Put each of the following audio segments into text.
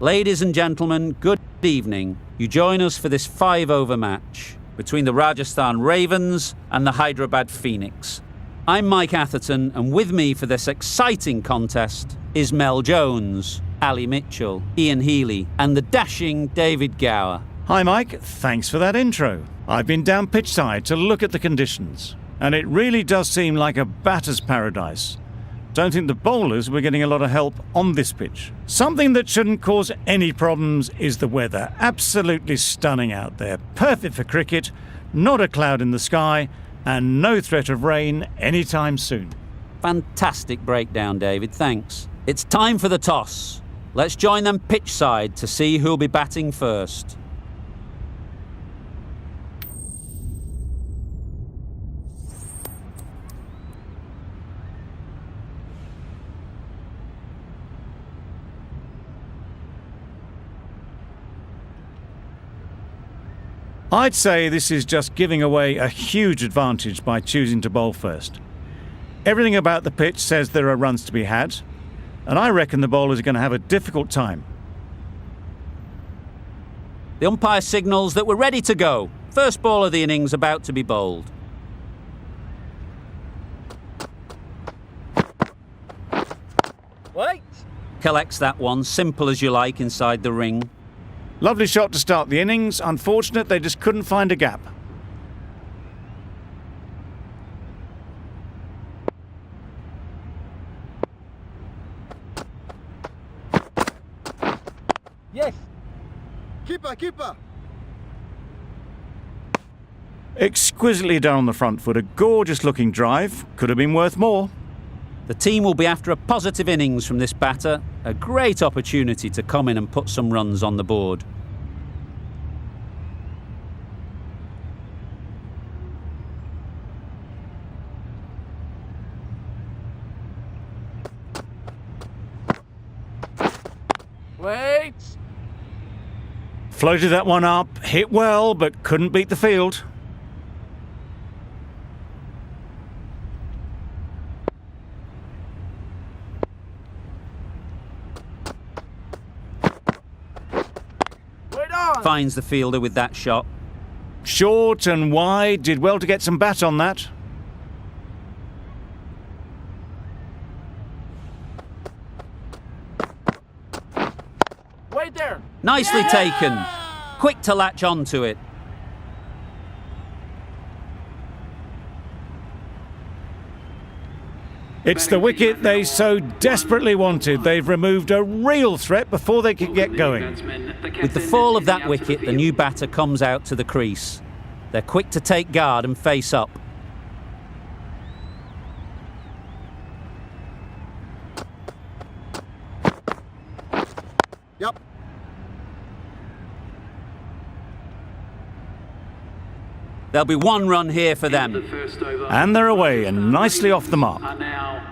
Ladies and gentlemen, good evening. You join us for this 5-over match between the Rajasthan Ravens and the Hyderabad Phoenix. I'm Mike Atherton, and with me for this exciting contest is Mel Jones, Ali Mitchell, Ian Healy, and the dashing David Gower. Hi Mike, thanks for that intro. I've been down pitchside to look at the conditions, and it really does seem like a batter's paradise. Don't think the bowlers were getting a lot of help on this pitch. Something that shouldn't cause any problems is the weather. Absolutely stunning out there. Perfect for cricket, not a cloud in the sky, and no threat of rain anytime soon. Fantastic breakdown, David, thanks. It's time for the toss. Let's join them pitchside to see who'll be batting first. I'd say this is just giving away a huge advantage by choosing to bowl first. Everything about the pitch says there are runs to be had, and I reckon the bowlers are going to have a difficult time. The umpire signals that we're ready to go. First ball of the innings about to be bowled. Wait! Collects that one, simple as you like, inside the ring. Lovely shot to start the innings. Unfortunate they just couldn't find a gap. Yes. Keeper. Exquisitely done on the front foot. A gorgeous looking drive. Could have been worth more. The team will be after a positive innings from this batter. A great opportunity to come in and put some runs on the board. Wait. Floated that one up. Hit well, but couldn't beat the field. Finds the fielder with that shot. Short and wide, did well to get some bat on that. Wait there. Nicely taken. Quick to latch onto it. It's the wicket they so desperately wanted. They've removed a real threat before they could get going. With the fall of that wicket, the new batter comes out to the crease. They're quick to take guard and face up. Yep. There'll be one run here for them. And they're away and nicely off the mark.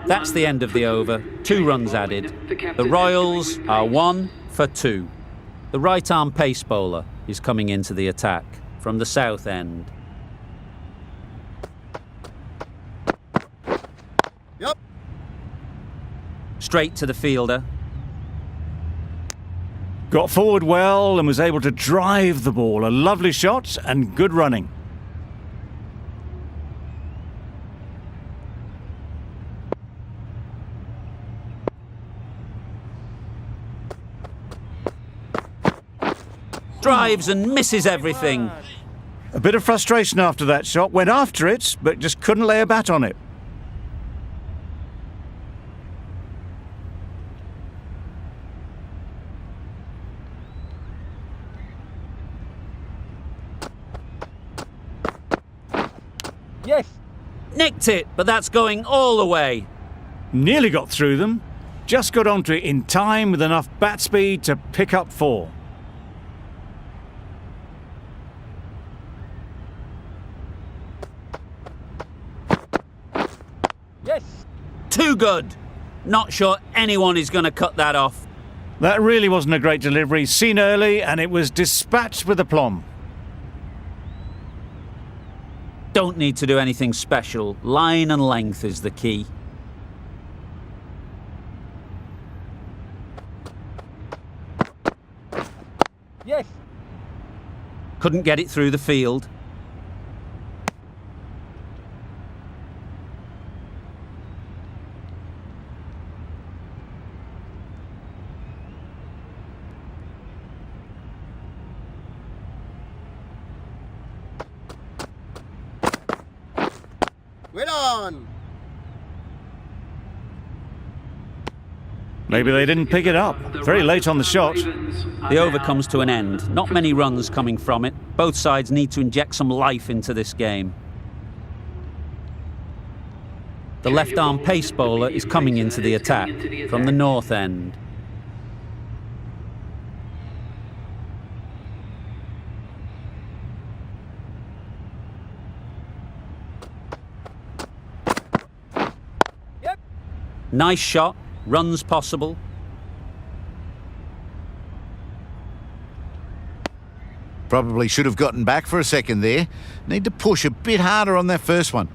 That's the end of the over. 2 runs added. The Royals are 1 for 2. The right-arm pace bowler is coming into the attack from the south end. Yep. Straight to the fielder. Got forward well and was able to drive the ball. A lovely shot and good running. Drives and misses everything. A bit of frustration after that shot. Went after it, but just couldn't lay a bat on it. Yes. Nicked it, but that's going all the way. Nearly got through them. Just got onto it in time with enough bat speed to pick up 4. Yes. Too good. Not sure anyone is going to cut that off. That really wasn't a great delivery. Seen early and it was dispatched with aplomb. Don't need to do anything special. Line and length is the key. Yes. Couldn't get it through the field. Well on. Maybe they didn't pick it up. Very late on the shot. The over comes to an end. Not many runs coming from it. Both sides need to inject some life into this game. The left-arm pace bowler is coming into the attack from the north end. Yep. Nice shot. Runs possible. Probably should have gotten back for a second there. Need to push a bit harder on that first one.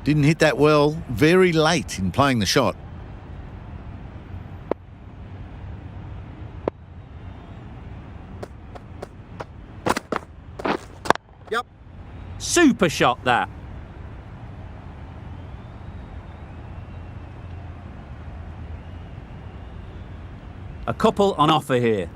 Didn't hit that well, very late in playing the shot. Yep. Super shot, that. A couple on offer here.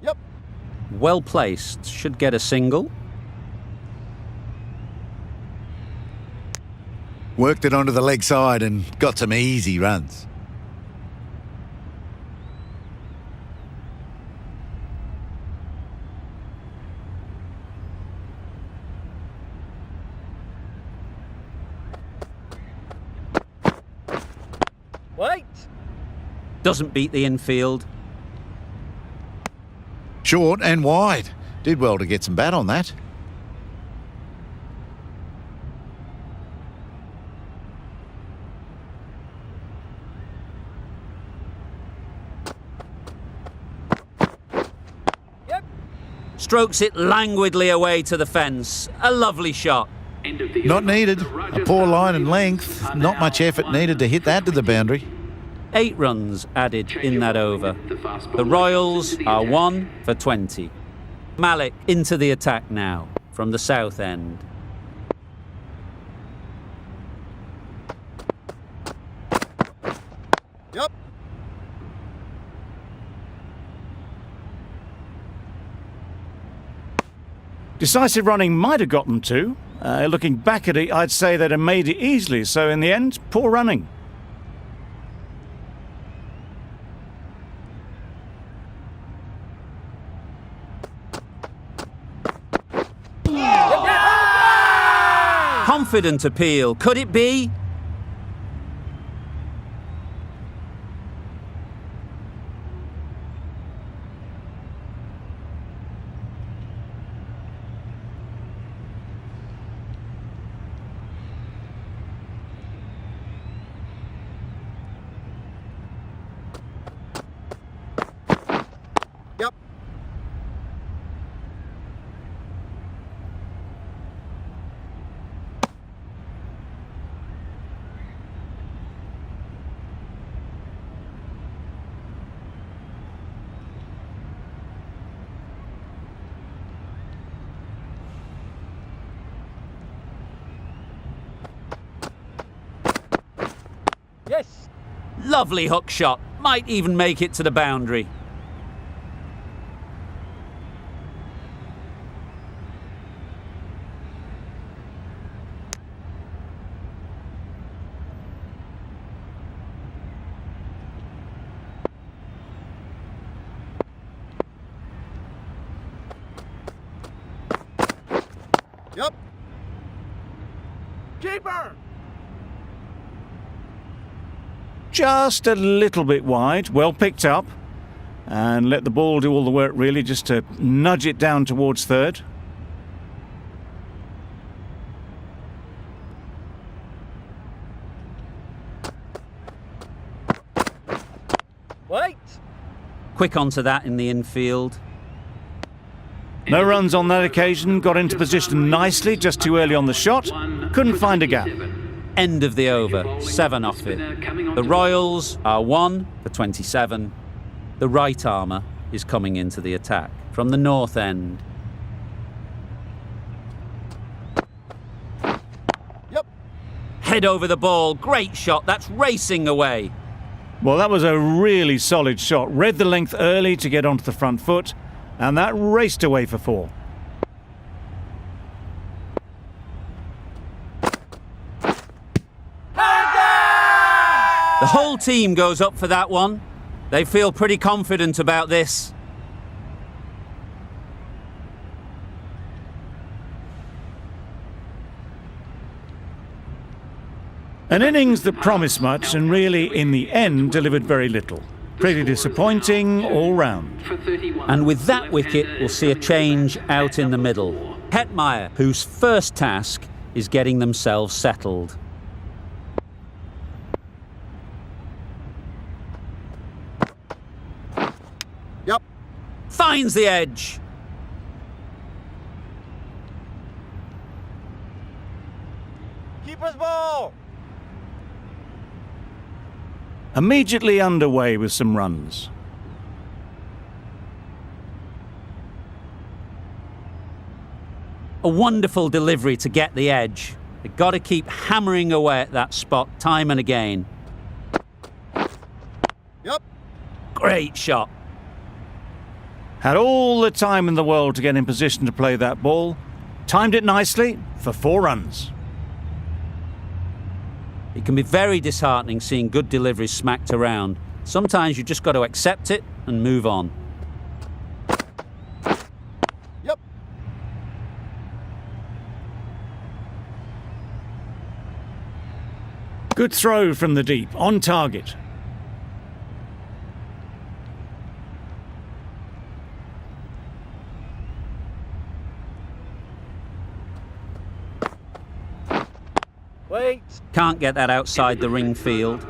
Yep. Well placed. Should get a single. Worked it onto the leg side and got some easy runs. Wait. Doesn't beat the infield. Short and wide. Did well to get some bat on that. Yep. Strokes it languidly away to the fence. A lovely shot. Not needed. A poor line and length. Not much effort needed to hit that to the boundary. 8 runs added in that over. The Royals are 1 for 20. Malik into the attack now from the south end. Yep. Decisive running might have got them to. Looking back at it, I'd say they'd have made it easily. So in the end, poor running. Confident appeal. Could it be? Yep. Yes. Lovely hook shot. Might even make it to the boundary. Yep. Keeper. Just a little bit wide, well picked up. And let the ball do all the work really, just to nudge it down towards third. Wait. Quick onto that in the infield. No runs on that occasion, got into position nicely, just too early on the shot. Couldn't find a gap. End of the over, 7 off it. The Royals are 1 for 27. The right armour is coming into the attack from the north end. Yep. Head over the ball, great shot, that's racing away. Well, that was a really solid shot. Read the length early to get onto the front foot, and that raced away for 4. The whole team goes up for that one. They feel pretty confident about this. An innings that promised much and really, in the end, delivered very little. Pretty disappointing all round. And with that wicket, we'll see a change out in the middle. Hetmeyer, whose first task is getting themselves settled. Yep. Finds the edge. Keeper's ball. Immediately underway with some runs. A wonderful delivery to get the edge. They've got to keep hammering away at that spot time and again. Yep. Great shot. Had all the time in the world to get in position to play that ball. Timed it nicely for 4 runs. It can be very disheartening seeing good deliveries smacked around. Sometimes you just got to accept it and move on. Yep. Good throw from the deep, on target. Wait. Can't get that outside the ring field.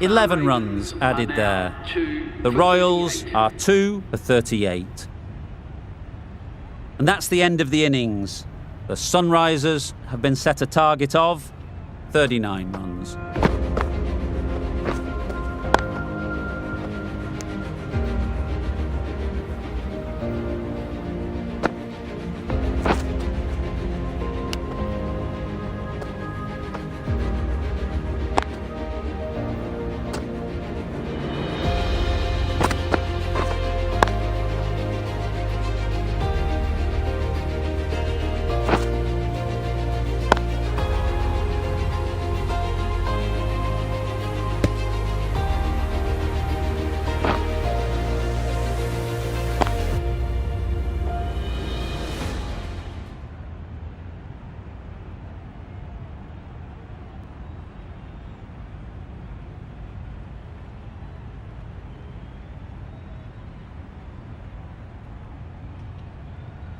11 runs added there. The Royals are 2 for 38. And that's the end of the innings. The Sunrisers have been set a target of 39 runs.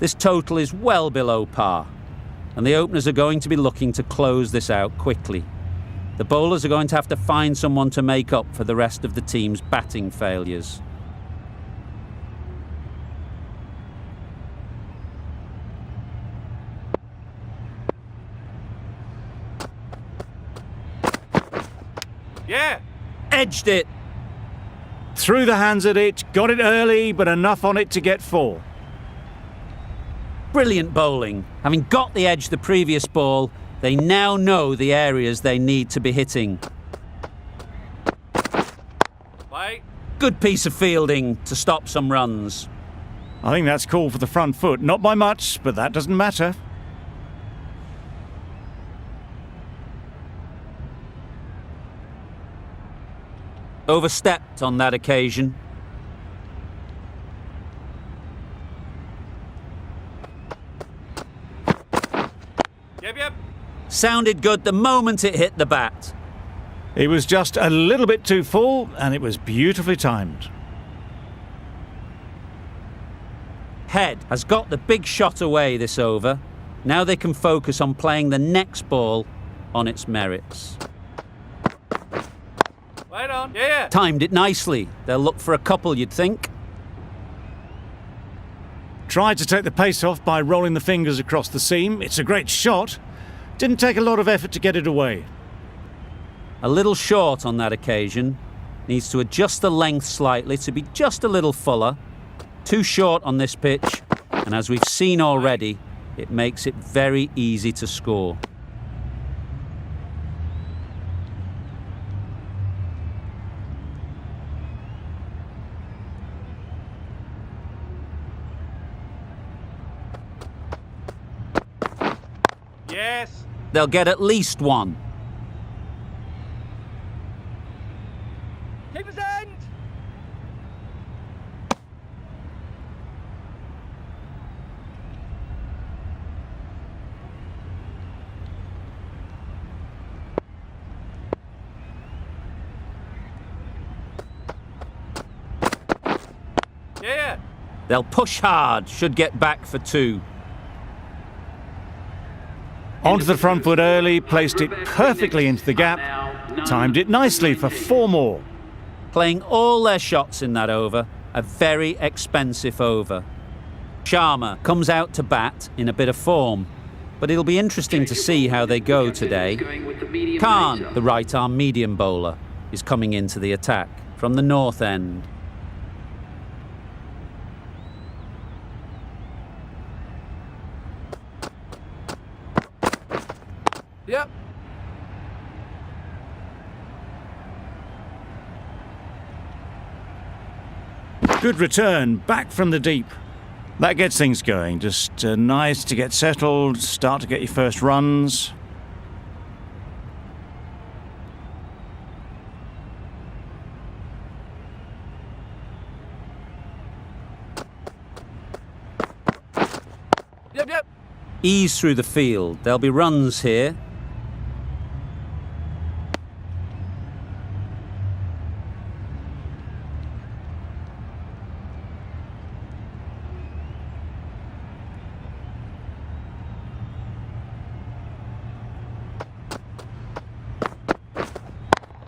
This total is well below par, and the openers are going to be looking to close this out quickly. The bowlers are going to have to find someone to make up for the rest of the team's batting failures. Yeah. Edged it. Through the hands at it, got it early, but enough on it to get 4. Brilliant bowling. Having got the edge the previous ball, they now know the areas they need to be hitting. Wait. Good piece of fielding to stop some runs. I think that's called for the front foot. Not by much, but that doesn't matter. Overstepped on that occasion. Yep, yep. Sounded good the moment it hit the bat. It was just a little bit too full, and it was beautifully timed. Head has got the big shot away this over. Now they can focus on playing the next ball on its merits. Right on. Yeah. Timed it nicely. They'll look for a couple, you'd think. Tried to take the pace off by rolling the fingers across the seam. It's a great shot. Didn't take a lot of effort to get it away. A little short on that occasion. Needs to adjust the length slightly to be just a little fuller. Too short on this pitch, and as we've seen already, it makes it very easy to score. Yes. They'll get at least one. Keep his end. Yeah. They'll push hard, should get back for two. Onto the front foot early, placed it perfectly into the gap, timed it nicely for 4 more. Playing all their shots in that over, a very expensive over. Sharma comes out to bat in a bit of form, but it'll be interesting to see how they go today. Khan, the right-arm medium bowler, is coming into the attack from the north end. Yep. Good return, back from the deep. That gets things going. Just nice to get settled, start to get your first runs. Yep, yep. Ease through the field. There'll be runs here.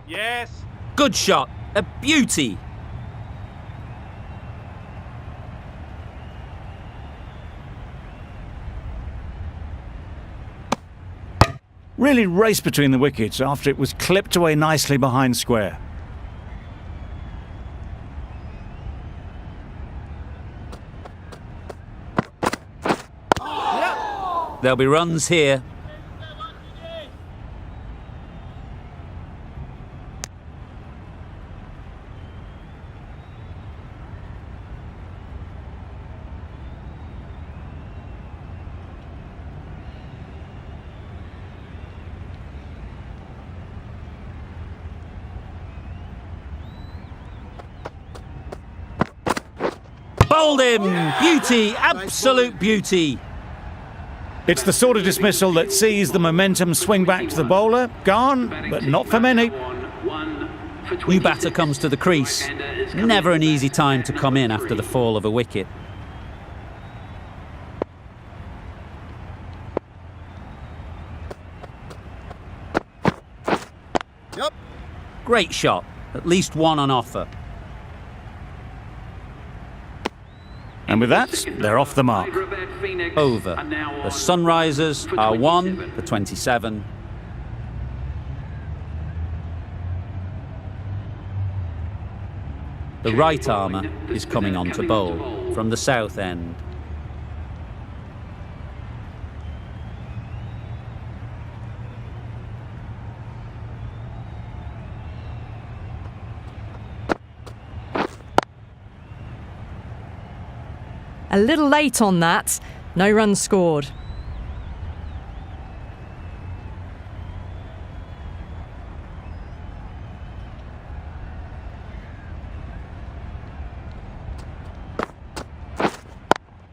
Yes. Good shot. A beauty. Really raced between the wickets after it was clipped away nicely behind square. There'll be runs here. Bowled him! Beauty! Absolute beauty! It's the sort of dismissal that sees the momentum swing back to the bowler. Gone, but not for many. New batter comes to the crease. Never an easy time to come in after the fall of a wicket. Yep. Great shot. At least one on offer. And with that, they're off the mark. Over. The Sunrisers are 1 for 27. The right armour is coming on to bowl from the south end. A little late on that. No runs scored.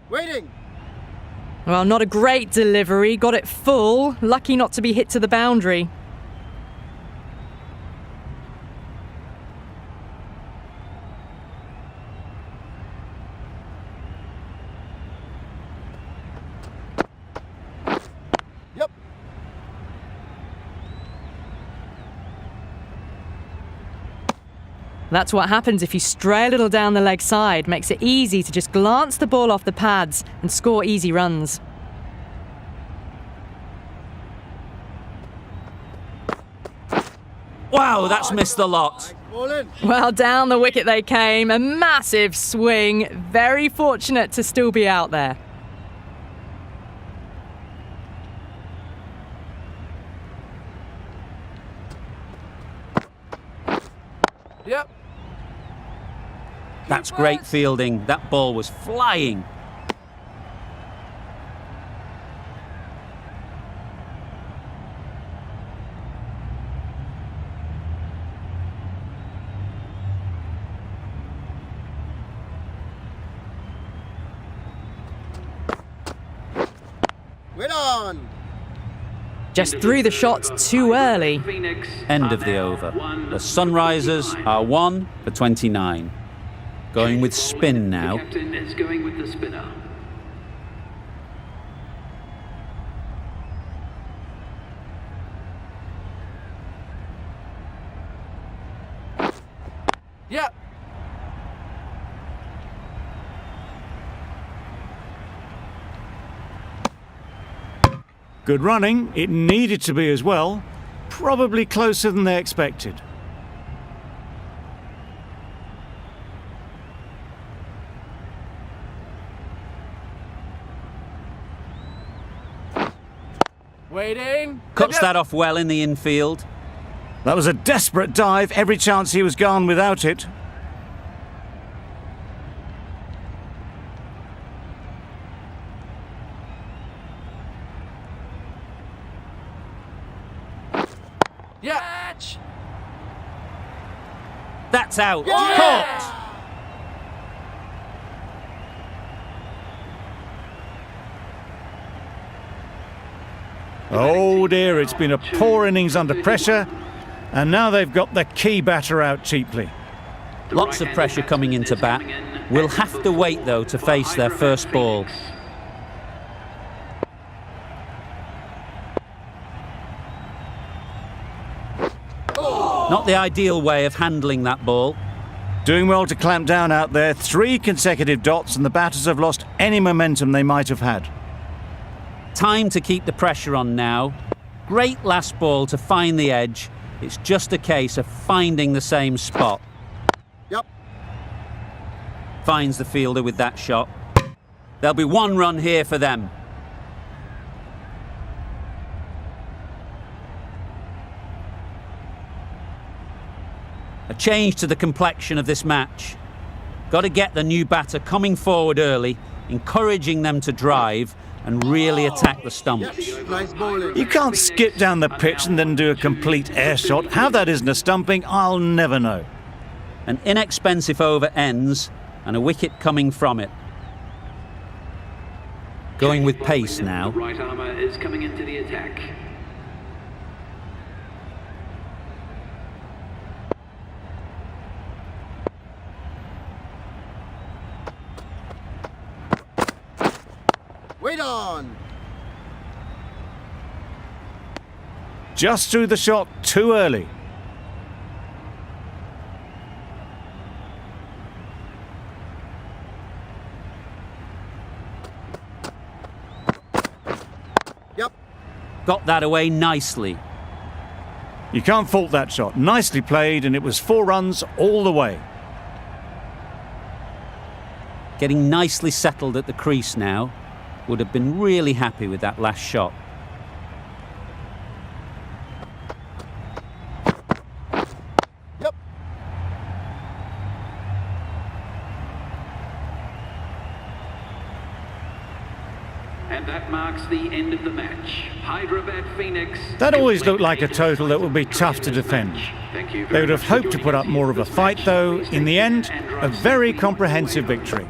Waiting. Well, not a great delivery. Got it full. Lucky not to be hit to the boundary. Yep. That's what happens if you stray a little down the leg side. Makes it easy to just glance the ball off the pads and score easy runs. Wow, that's missed the lot. Ball in. Well, down the wicket they came. A massive swing. Very fortunate to still be out there. Yep. That's great fielding. That ball was flying. Win on. Just threw the shot too early. End of the over. The Sunrisers are 1 for 29. Going with spin now. The captain is going with the spinner. Yep. Good running. It needed to be as well. Probably closer than they expected. Waiting. Cuts Yep. that off well in the infield. That was a desperate dive. Every chance he was gone without it. Yeah. That's out. Yeah. Caught. Oh dear, it's been a poor innings under pressure, and now they've got the key batter out cheaply. Lots of pressure coming into bat. We'll have to wait though to face their first ball. Not the ideal way of handling that ball. Doing well to clamp down out there. 3 consecutive dots, and the batters have lost any momentum they might have had. Time to keep the pressure on now. Great last ball to find the edge. It's just a case of finding the same spot. Yep. Finds the fielder with that shot. There'll be 1 run here for them. A change to the complexion of this match. Got to get the new batter coming forward early, encouraging them to drive and really attack the stumps. Nice bowling. You can't skip down the pitch and then do a complete air shot. How that isn't a stumping, I'll never know. An inexpensive over ends and a wicket coming from it. Going with pace now. The right armour is coming into the attack. Wait on. Just threw the shot too early. Yep. Got that away nicely. You can't fault that shot. Nicely played, and it was 4 runs all the way. Getting nicely settled at the crease now. Would have been really happy with that last shot. Yep. And that marks the end of the match. Hyderabad Phoenix. That always looked like a total that would be tough to defend. Thank you They very would have much for hoped to joining put us up more of a for fight, though. match. In the end, And a drive very safely. comprehensive victory.